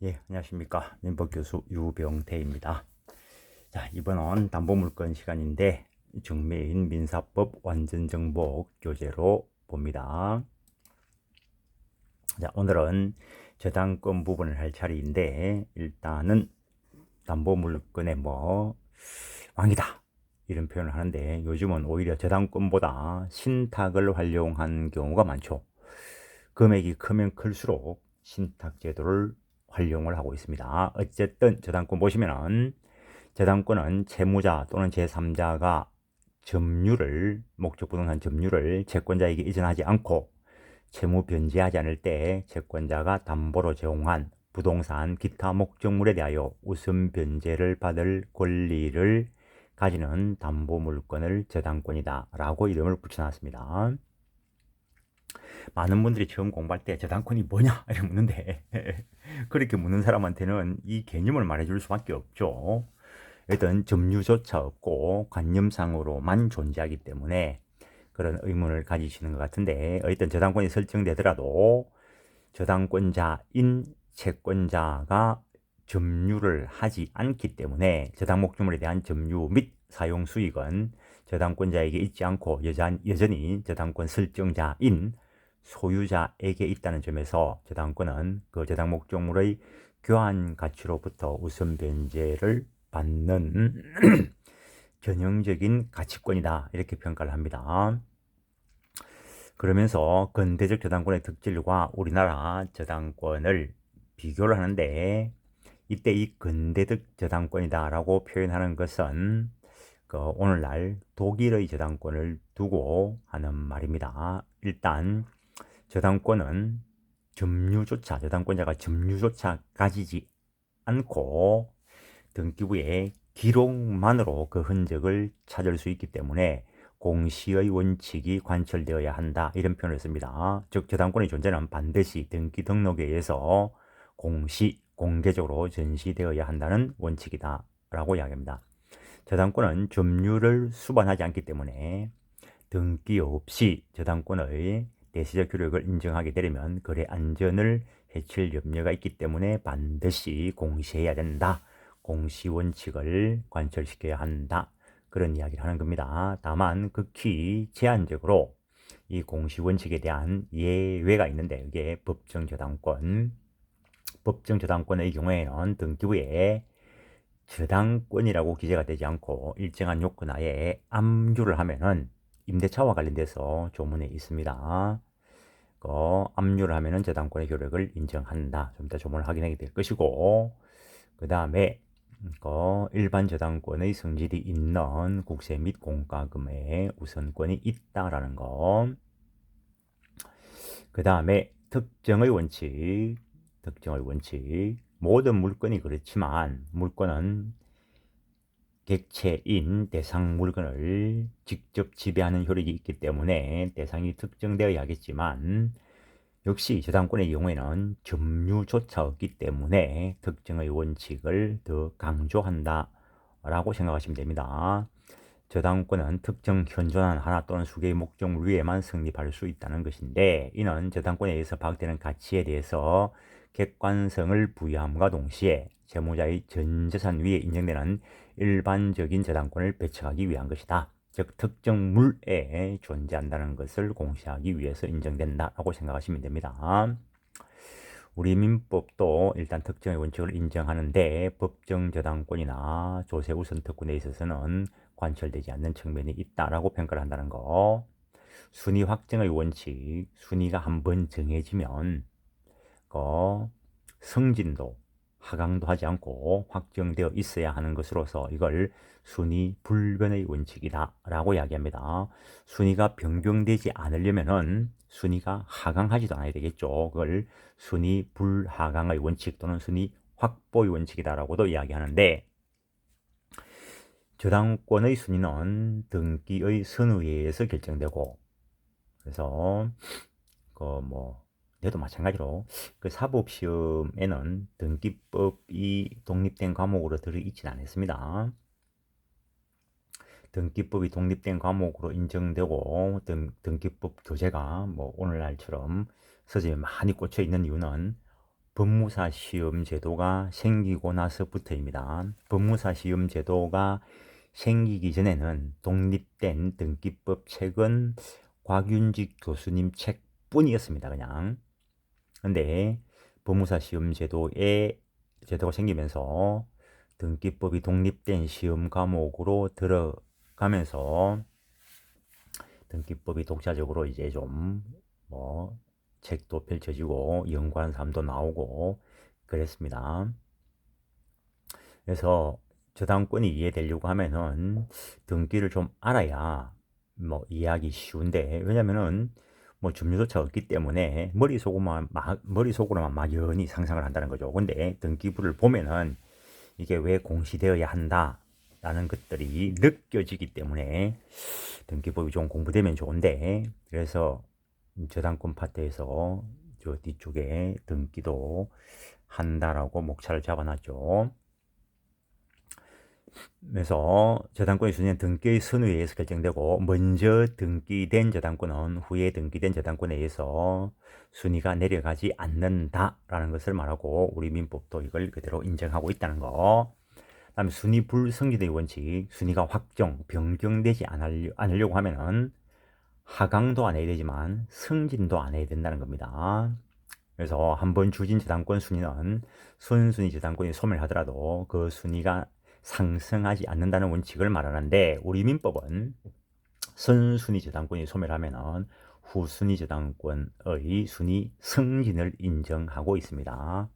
예, 안녕하십니까. 민법교수 유병태입니다. 자, 이번은 담보물건 시간인데 중매인 민사법 완전정복 교재로 봅니다. 자, 오늘은 저당권 부분을 할 차례인데 일단은 담보물건의 왕이다 이런 표현을 하는데 요즘은 오히려 저당권보다 신탁을 활용한 경우가 많죠. 금액이 크면 클수록 신탁 제도를 활용을 하고 있습니다. 어쨌든 저당권 보시면은 저당권은 채무자 또는 제3자가 목적 부동산 점유를 채권자에게 이전하지 않고 채무 변제하지 않을 때 채권자가 담보로 제공한 부동산 기타 목적물에 대하여 우선 변제를 받을 권리를 가지는 담보물건을 저당권이다 라고 이름을 붙여놨습니다. 많은 분들이 처음 공부할 때 저당권이 뭐냐 이렇게 묻는데 그렇게 묻는 사람한테는 이 개념을 말해줄 수밖에 없죠. 일단 점유조차 없고 관념상으로만 존재하기 때문에 그런 의문을 가지시는 것 같은데 어쨌든 저당권이 설정되더라도 저당권자인 채권자가 점유를 하지 않기 때문에 저당 목적물에 대한 점유 및 사용 수익은 저당권자에게 있지 않고 여전히 저당권 설정자인 소유자에게 있다는 점에서 저당권은 그 저당 목적물의 교환 가치로부터 우선 변제를 받는 전형적인 가치권이다 이렇게 평가를 합니다. 그러면서 근대적 저당권의 특질과 우리나라 저당권을 비교를 하는데 이때 이 근대적 저당권이다라고 표현하는 것은 오늘날 독일의 저당권을 두고 하는 말입니다. 일단 저당권자가 점유조차 가지지 않고 등기부에 기록만으로 그 흔적을 찾을 수 있기 때문에 공시의 원칙이 관철되어야 한다 이런 표현을 씁니다. 즉 저당권의 존재는 반드시 등기 등록에 의해서 공개적으로 전시되어야 한다는 원칙이다 라고 이야기합니다. 저당권은 점유를 수반하지 않기 때문에 등기 없이 저당권의 대시적 효력을 인정하게 되려면 거래 안전을 해칠 염려가 있기 때문에 반드시 공시해야 된다. 공시 원칙을 관철시켜야 한다. 그런 이야기를 하는 겁니다. 다만 극히 제한적으로 이 공시 원칙에 대한 예외가 있는데 이게 법정저당권의 경우에는 등기부에 저당권이라고 기재가 되지 않고 일정한 요건하에 압류를 하면은 임대차와 관련돼서 조문에 있습니다. 압류를 하면은 저당권의 효력을 인정한다. 좀 이따 조문을 확인하게 될 것이고, 그 다음에 일반 저당권의 성질이 있는 국세 및 공과금에 우선권이 있다라는 거. 그 다음에 특정의 원칙. 모든 물건이 그렇지만 물건은 객체인 대상 물건을 직접 지배하는 효력이 있기 때문에 대상이 특정되어야 하겠지만 역시 저당권의 경우에는 점유조차 없기 때문에 특정의 원칙을 더 강조한다 라고 생각하시면 됩니다. 저당권은 특정 현존한 하나 또는 수개의 목적물 위에만 성립할 수 있다는 것인데 이는 저당권에 의해서 파악되는 가치에 대해서 객관성을 부여함과 동시에 채무자의 전 재산 위에 인정되는 일반적인 저당권을 배척하기 위한 것이다. 즉 특정 물에 존재한다는 것을 공시하기 위해서 인정된다라고 생각하시면 됩니다. 우리 민법도 일단 특정의 원칙을 인정하는데 법정 저당권이나 조세 우선 특권에 있어서는 관철되지 않는 측면이 있다라고 평가를 한다는 거. 순위 확정의 원칙, 순위가 한번 정해지면 승진도 하강도 하지 않고 확정되어 있어야 하는 것으로서 이걸 순위 불변의 원칙이다 라고 이야기합니다. 순위가 변경되지 않으려면은 순위가 하강하지도 않아야 되겠죠. 그걸 순위 불하강의 원칙 또는 순위 확보의 원칙이다 라고도 이야기하는데 저당권의 순위는 등기의 선의에 의해서 결정되고 그래서 얘도 마찬가지로 그 사법시험에는 등기법이 독립된 과목으로 들어있지는 않았습니다. 등기법이 독립된 과목으로 인정되고 등기법 교재가 오늘날처럼 서점에 많이 꽂혀 있는 이유는 법무사 시험 제도가 생기고 나서부터입니다. 법무사 시험 제도가 생기기 전에는 독립된 등기법 책은 곽윤직 교수님 책뿐이었습니다. 그냥. 근데 법무사 시험 제도가 생기면서 등기법이 독립된 시험 과목으로 들어가면서 등기법이 독자적으로 이제 좀 뭐 책도 펼쳐지고 연관삼도 나오고 그랬습니다. 그래서 저당권이 이해되려고 하면은 등기를 좀 알아야 뭐 이해하기 쉬운데, 왜냐면은 뭐 점유조차 없기 때문에 머릿속으로만 막연히 상상을 한다는 거죠. 근데 등기부를 보면은 이게 왜 공시되어야 한다라는 것들이 느껴지기 때문에 등기법이 좀 공부되면 좋은데, 그래서 저당권 파트에서 저 뒤쪽에 등기도 한다라고 목차를 잡아놨죠. 그래서 저당권의 순위는 등기의 선호에 의해서 결정되고, 먼저 등기된 저당권은 후에 등기된 저당권에 의해서 순위가 내려가지 않는다라는 것을 말하고, 우리 민법도 이걸 그대로 인정하고 있다는 거. 다음에 순위 불성립의 원칙, 순위가 변경되지 않으려고 하면은 하강도 안 해야 되지만 승진도 안 해야 된다는 겁니다. 그래서 한번 주진 저당권 순위는 순순위 저당권이 소멸하더라도 그 순위가 상승하지 않는다는 원칙을 말하는데, 우리 민법은 선순위 저당권이 소멸하면은 후순위 저당권의 순위 승진을 인정하고 있습니다.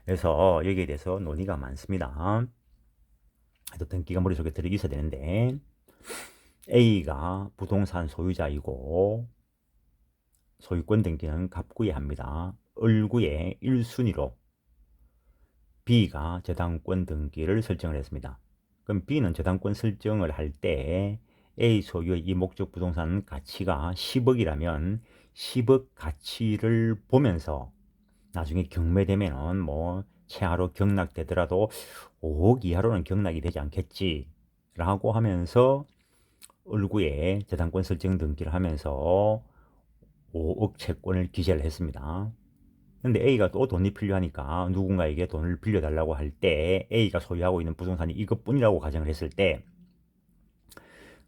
그래서 여기에 대해서 논의가 많습니다. 또 등기가 머릿속에 들어 있어야 되는데, A가 부동산 소유자이고 소유권 등기는 갑구에 합니다. 을구에 1순위로 B가 저당권 등기를 설정을 했습니다. 그럼 B는 저당권 설정을 할 때 A 소유의 이 목적 부동산 가치가 10억이라면 10억 가치를 보면서 나중에 경매되면은 뭐 최하로 경락되더라도 5억 이하로는 경락이 되지 않겠지 라고 하면서 을구에 저당권 설정 등기를 하면서 5억 채권을 기재를 했습니다. 근데 A가 또 돈이 필요하니까 누군가에게 돈을 빌려달라고 할 때 A가 소유하고 있는 부동산이 이것뿐이라고 가정을 했을 때,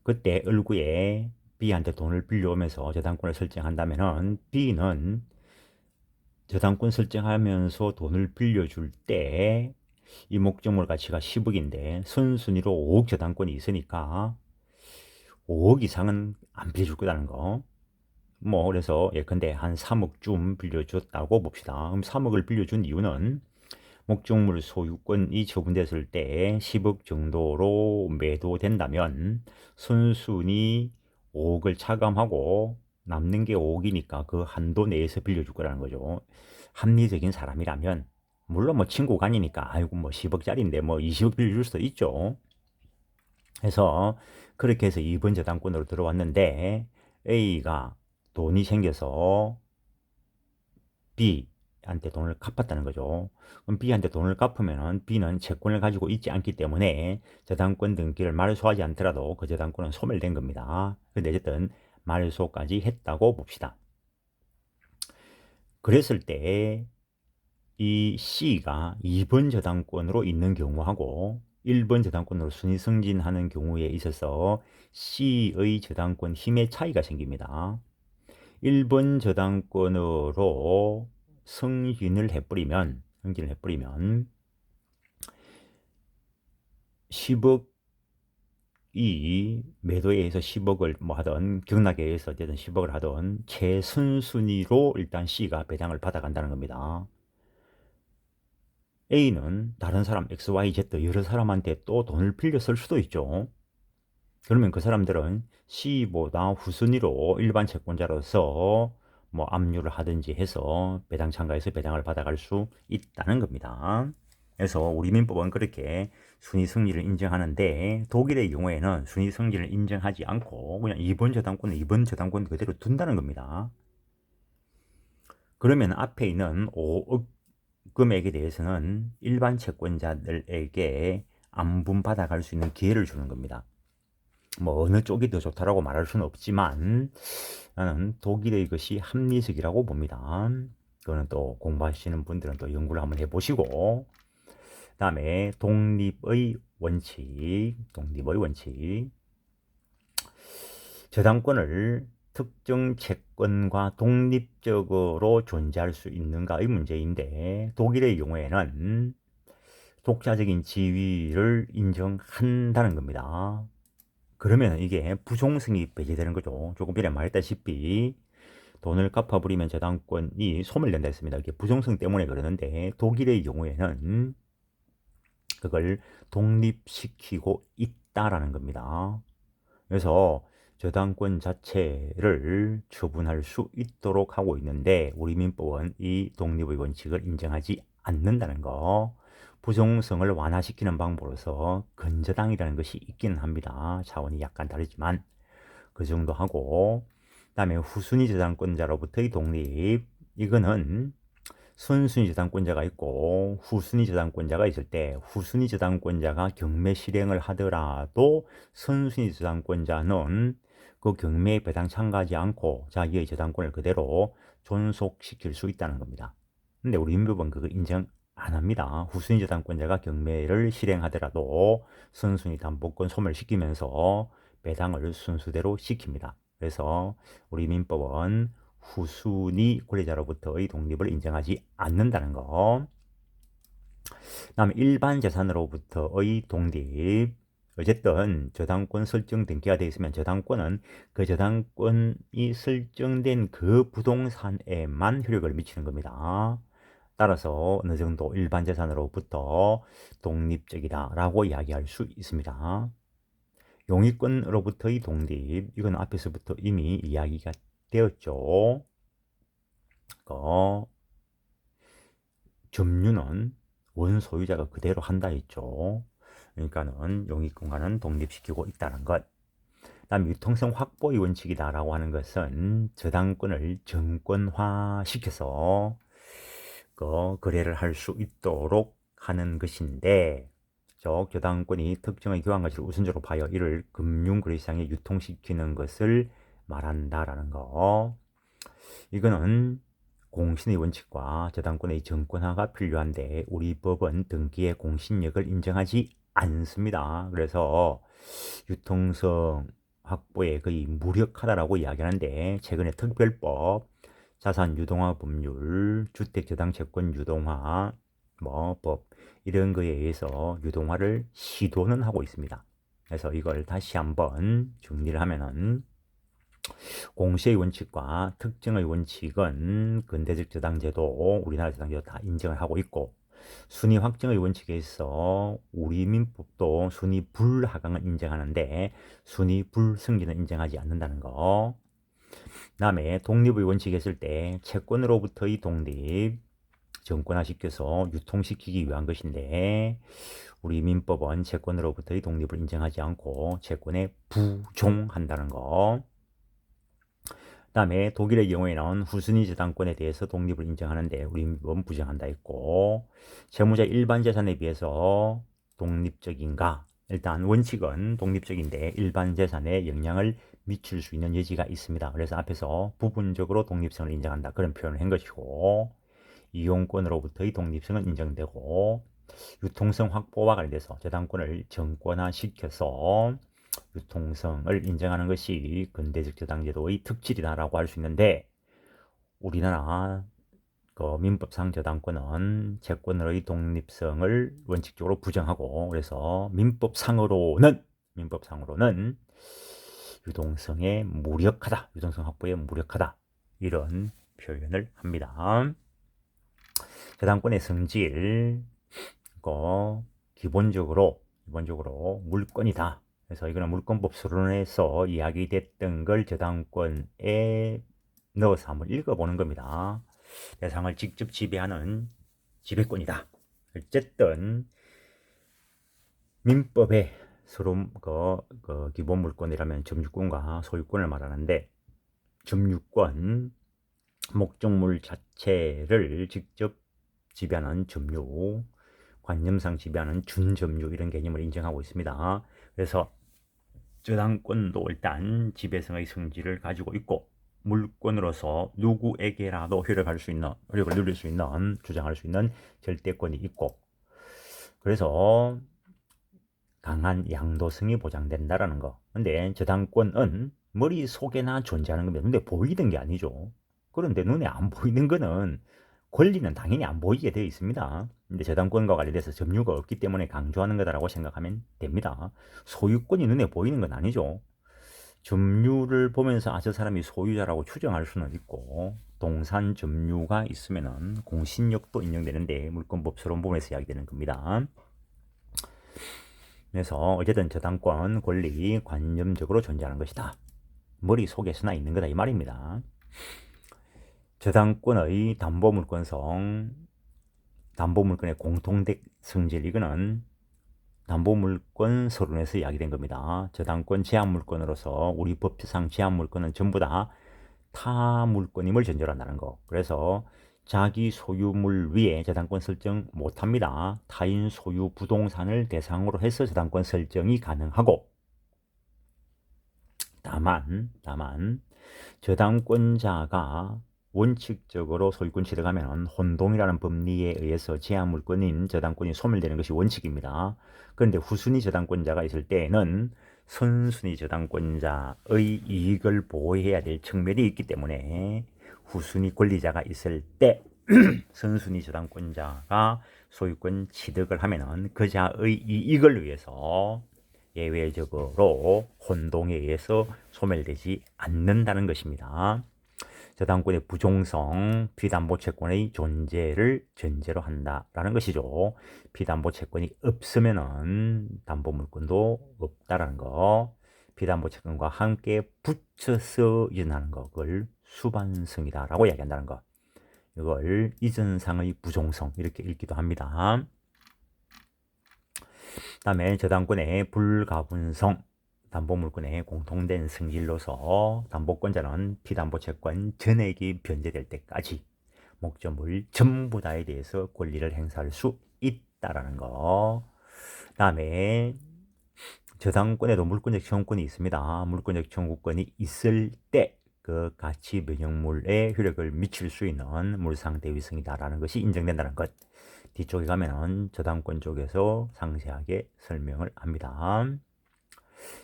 그때 을구에 B한테 돈을 빌려오면서 저당권을 설정한다면은 B는 저당권 설정하면서 돈을 빌려줄 때 이 목적물 가치가 10억인데 선순위로 5억 저당권이 있으니까 5억 이상은 안 빌려줄 거라는 거. 뭐 그래서 예컨대 한 3억쯤 빌려줬다고 봅시다. 그럼 3억을 빌려준 이유는 목적물 소유권이 처분됐을 때 10억 정도로 매도된다면 순순히 5억을 차감하고 남는 게 5억이니까 그 한도 내에서 빌려줄 거라는 거죠. 합리적인 사람이라면, 물론 뭐 친구 간이니까 아이고 뭐 10억짜리인데 뭐 20억 빌려줄 수도 있죠. 그래서 그렇게 해서 2번 저당권으로 들어왔는데, A가 돈이 생겨서 B한테 돈을 갚았다는 거죠. 그럼 B한테 돈을 갚으면 B는 채권을 가지고 있지 않기 때문에 저당권 등기를 말소하지 않더라도 그 저당권은 소멸된 겁니다. 근데 어쨌든 말소까지 했다고 봅시다. 그랬을 때 이 C가 2번 저당권으로 있는 경우하고 1번 저당권으로 순위 승진하는 경우에 있어서 C의 저당권 힘의 차이가 생깁니다. 1번 저당권으로 승진을 해버리면 10억이 매도에 의해서 10억을 뭐 하던, 경락에 의해서 어쨌든 10억을 하던 최선순위로 일단 C가 배당을 받아간다는 겁니다. A는 다른 사람 XYZ 여러 사람한테 또 돈을 빌려 쓸 수도 있죠. 그러면 그 사람들은 C보다 후순위로 일반 채권자로서 뭐 압류를 하든지 해서 배당 참가해서 배당을 받아갈 수 있다는 겁니다. 그래서 우리 민법은 그렇게 순위 승리를 인정하는데, 독일의 경우에는 순위 승리를 인정하지 않고 그냥 2번 저당권은 2번 저당권 그대로 둔다는 겁니다. 그러면 앞에 있는 5억 금액에 대해서는 일반 채권자들에게 안분 받아갈 수 있는 기회를 주는 겁니다. 뭐 어느 쪽이 더 좋다라고 말할 수는 없지만 나는 독일의 것이 합리적이라고 봅니다. 그거는 또 공부하시는 분들은 또 연구를 한번 해보시고, 그다음에 독립의 원칙, 독립의 원칙. 저당권을 특정 채권과 독립적으로 존재할 수 있는가의 문제인데, 독일의 경우에는 독자적인 지위를 인정한다는 겁니다. 그러면 이게 부종성이 배제되는 거죠. 조금 전에 말했다시피 돈을 갚아버리면 저당권이 소멸된다 했습니다. 이게 부종성 때문에 그러는데, 독일의 경우에는 그걸 독립시키고 있다라는 겁니다. 그래서 저당권 자체를 처분할 수 있도록 하고 있는데, 우리 민법은 이 독립의 원칙을 인정하지 않는다는 거. 부종성을 완화시키는 방법으로서 근저당이라는 것이 있기는 합니다. 차원이 약간 다르지만 그 정도 하고, 그다음에 후순위 저당권자로부터의 독립. 이거는 선순위 저당권자가 있고 후순위 저당권자가 있을 때, 후순위 저당권자가 경매 실행을 하더라도 선순위 저당권자는 그 경매에 배당 참가하지 않고 자기의 저당권을 그대로 존속시킬 수 있다는 겁니다. 근데 우리 민법은 그거 인정 안 합니다. 후순위 저당권자가 경매를 실행하더라도 선순위 담보권 소멸시키면서 배당을 순수대로 시킵니다. 그래서 우리 민법은 후순위 권리자로부터의 독립을 인정하지 않는다는 거. 다음에 일반 재산으로부터의 독립. 어쨌든 저당권 설정 등기가 되어 있으면 저당권은 그 저당권이 설정된 그 부동산에만 효력을 미치는 겁니다. 따라서 어느 정도 일반 재산으로부터 독립적이다라고 이야기할 수 있습니다. 용익권으로부터의 독립. 이건 앞에서부터 이미 이야기가 되었죠. 점유는 원소유자가 그대로 한다 했죠. 그러니까는 용익권과는 독립시키고 있다는 것. 다음 유통성 확보의 원칙이다라고 하는 것은 저당권을 정권화시켜서 거래를 할 수 있도록 하는 것인데, 저당권이 특정의 교환 가치를 우선적으로 봐여 이를 금융거래시장에 유통시키는 것을 말한다라는 거. 이거는 공신의 원칙과 저당권의 정권화가 필요한데, 우리 법은 등기의 공신력을 인정하지 않습니다. 그래서 유통성 확보에 거의 무력하다라고 이야기하는데, 최근에 특별법, 자산 유동화 법률, 주택저당채권 유동화 법, 이런 거에 의해서 유동화를 시도는 하고 있습니다. 그래서 이걸 다시 한번 정리를 하면은, 공시의 원칙과 특정의 원칙은 근대적 저당제도, 우리나라 저당제도 다 인정을 하고 있고, 순위 확정의 원칙에 있어 우리 민법도 순위 불하강을 인정하는데 순위 불승진을 인정하지 않는다는 거. 그다음에 독립의 원칙에 있을 때 채권으로부터의 독립 정권화시켜서 유통시키기 위한 것인데, 우리 민법은 채권으로부터의 독립을 인정하지 않고 채권에 부종한다는 거. 그다음에 독일의 경우에는 후순위 저당권에 대해서 독립을 인정하는데 우리 민법은 부정한다 했고, 채무자 일반 재산에 비해서 독립적인가? 일단 원칙은 독립적인데 일반 재산에 영향을 미칠 수 있는 여지가 있습니다. 그래서 앞에서 부분적으로 독립성을 인정한다, 그런 표현을 한 것이고, 이용권으로부터의 독립성은 인정되고, 유통성 확보와 관련돼서 저당권을 정권화시켜서 유통성을 인정하는 것이 근대적 저당제도의 특질이다라고 할 수 있는데, 우리나라 민법상 저당권은 채권의 독립성을 원칙적으로 부정하고, 그래서 민법상으로는 유동성에 무력하다, 유동성 확보에 무력하다, 이런 표현을 합니다. 저당권의 성질, 기본적으로 물권이다. 그래서 이거는 물권법 수론에서 이야기됐던 걸 저당권에 넣어서 한번 읽어보는 겁니다. 대상을 직접 지배하는 지배권이다. 어쨌든 민법의 서로 기본 물권이라면 점유권과 소유권을 말하는데, 점유권, 목적물 자체를 직접 지배하는 점유, 관념상 지배하는 준점유, 이런 개념을 인정하고 있습니다. 그래서 저당권도 일단 지배성의 성질을 가지고 있고, 물권으로서 누구에게라도 효력을 누릴 수 있는, 주장할 수 있는 절대권이 있고, 그래서 강한 양도성이 보장된다라는 거. 근데 저당권은 머릿속에나 존재하는 겁니다. 눈에 보이는 게 아니죠. 그런데 눈에 안 보이는 거는 권리는 당연히 안 보이게 되어 있습니다. 근데 저당권과 관련돼서 점유가 없기 때문에 강조하는 거다라고 생각하면 됩니다. 소유권이 눈에 보이는 건 아니죠. 점유를 보면서 저 사람이 소유자라고 추정할 수는 있고, 동산 점유가 있으면은 공신력도 인정되는데 물권법 서론 부분에서 이야기되는 겁니다. 그래서 어쨌든 저당권 권리 관념적으로 존재하는 것이다. 머릿속에서나 있는 거다 이 말입니다. 저당권의 담보물권성, 담보물권의 공통된 성질, 이거는 담보물권 서론에서 이야기된 겁니다. 저당권 제한물권으로서 우리 법상 제한물권은 전부 다 타물권임을 전제로 한다는 거. 그래서 자기 소유물 위에 저당권 설정 못합니다. 타인 소유 부동산을 대상으로 해서 저당권 설정이 가능하고, 다만 저당권자가 원칙적으로 소유권 취득하면 혼동이라는 법리에 의해서 제한물권인 저당권이 소멸되는 것이 원칙입니다. 그런데 후순위 저당권자가 있을 때에는 선순위 저당권자의 이익을 보호해야 될 측면이 있기 때문에 후순위 권리자가 있을 때 선순위 저당권자가 소유권 취득을 하면은 그자의 이익을 위해서 예외적으로 혼동에 의해서 소멸되지 않는다는 것입니다. 저당권의 부종성, 피담보채권의 존재를 전제로 한다라는 것이죠. 피담보채권이 없으면은 담보물권도 없다라는 거. 피담보채권과 함께 붙여서 이전하는 거, 그걸 수반성이다라고 이야기한다는 거. 이걸 이전상의 부종성 이렇게 읽기도 합니다. 다음에 저당권의 불가분성, 담보물권의 공통된 성질로서 담보권자는 피담보채권 전액이 변제될 때까지 목적물 전부 다에 대해서 권리를 행사할 수 있다라는 거. 다음에 저당권에도 물권적 청구권이 있습니다. 물권적 청구권이 있을 때 그 가치 변형물에 효력을 미칠 수 있는 물상대위성이다라는 것이 인정된다는 것. 뒤쪽에 가면은 저당권 쪽에서 상세하게 설명을 합니다.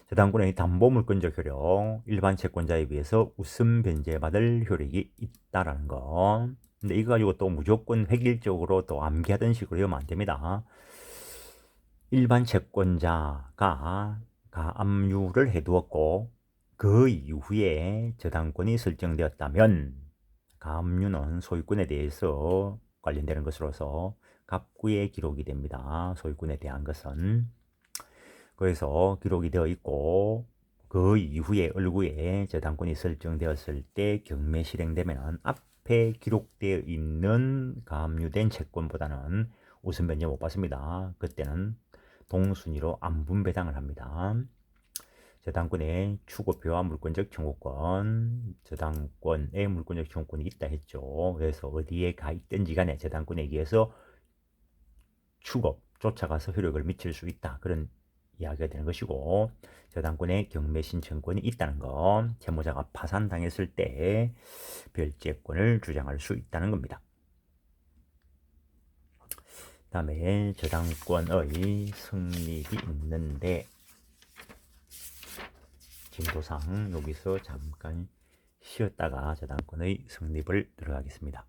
저당권의 담보물권적 효력, 일반 채권자에 비해서 우선 변제받을 효력이 있다라는 거. 근데 이거 가지고 또 무조건 획일적으로 또 암기하던 식으로 하면 안 됩니다. 일반 채권자가 가압류를 해두었고 그 이후에 저당권이 설정되었다면 가압류는 소유권에 대해서 관련되는 것으로서 갑구에 기록이 됩니다. 소유권에 대한 것은. 그래서 기록이 되어 있고 그 이후에 얼구에 저당권이 설정되었을 때 경매 실행되면 앞에 기록되어 있는 가압류된 채권보다는 우선 변제 못 받습니다. 그때는 동순위로 안분배당을 합니다. 저당권의 추고표와 물권적 청구권, 저당권의 물권적 청구권이 있다 했죠. 그래서 어디에 가 있든지 간에 저당권에 의해서 추고, 쫓아가서 효력을 미칠 수 있다. 그런 이야기가 되는 것이고, 저당권의 경매 신청권이 있다는 것, 채무자가 파산당했을 때 별제권을 주장할 수 있다는 겁니다. 다음에 저당권의 성립이 있는데 진도상 여기서 잠깐 쉬었다가 저당권의 성립을 들어가겠습니다.